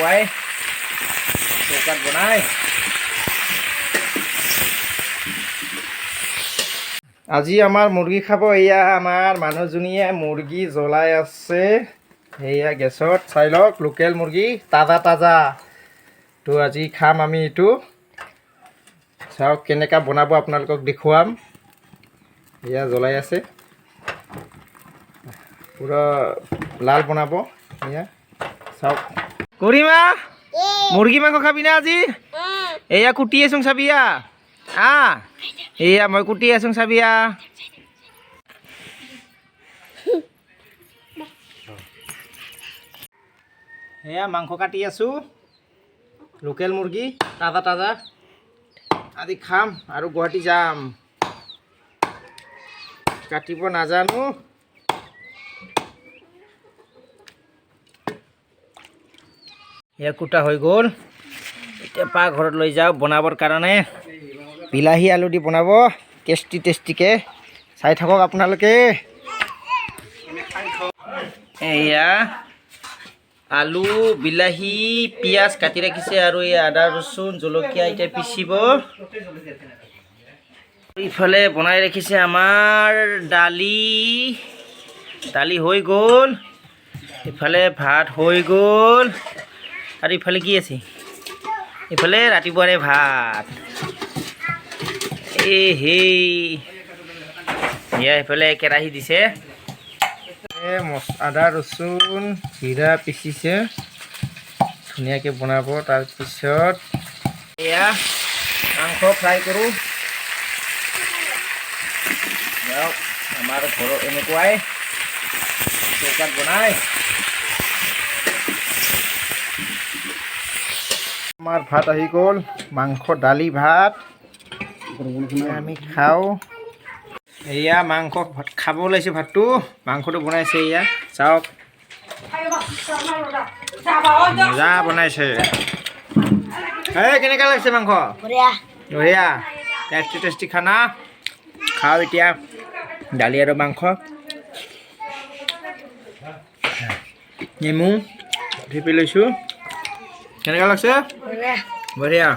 এনেকুৱাই চৌকাত বনাই। আজি আমাৰ মুৰ্গী খাব। এয়া আমাৰ মানুহজনীয়ে মুৰ্গী জ্বলাই আছে সেয়া গেছত। চাই লওক, লোকেল মুৰ্গী তাজা তাজা। তো আজি খাম আমি এইটো। চাওক কেনেকৈ বনাব, আপোনালোকক দেখুৱাম। এয়া জ্বলাই আছে, পুৰা লাল বনাব। এয়া চাওক। কৰিমা মুৰ্গী মাংস খাবি না আজি? এয়া কুটি আছোং চাবিয়া। এয়া মই কুটি আছোং চাবিয়া। এয়া মাংস কাটি আছো, লোকেল মুৰ্গী তাজা তাজা। আজি খাম আৰু গুৱাহাটী যাম। কাটিব নাজানো। এয়া কুটা হৈ গ'ল। এতিয়া পাকঘৰত লৈ যাওঁ বনাবৰ কাৰণে। বিলাহী আলু দি বনাব টেষ্টি টেষ্টিকৈ। চাই থাকক আপোনালোকে। এয়া আলু, বিলাহী, পিঁয়াজ কাটি ৰাখিছে আৰু এই আদা ৰচুন জলকীয়া এতিয়া পিচিব। ইফালে বনাই ৰাখিছে আমাৰ দালি হৈ গ'ল। ইফালে ভাত হৈ গ'ল আৰু ইফালে কি আছে? ইফালে ৰাতিপুৱাৰে ভাত। এয়া ইফালে কেৰাহী দিছে, আদা ৰচুন জিৰা পিচিছে, ধুনীয়াকৈ বনাব। তাৰপিছত এয়া মাংস ফ্ৰাই কৰোঁ। আমাৰ ঘৰত এনেকুৱাই চৌকাত বনাই। আমাৰ ভাত আহি গ'ল, মাংস দালি ভাত আমি খাওঁ। এয়া মাংস খাব ওলাইছে ভাতটো, মাংসটো বনাইছে। এয়া চাওক, মজা বনাইছে। কেনেকুৱা লাগিছে মাংস? বঢ়িয়া, টেষ্টি টেষ্টি খানা। খাওঁ এতিয়া দালি আৰু মাংস। নেমু ঢেপি লৈছোঁ। কেনেকুৱা লাগছে? বঢ়িয়া।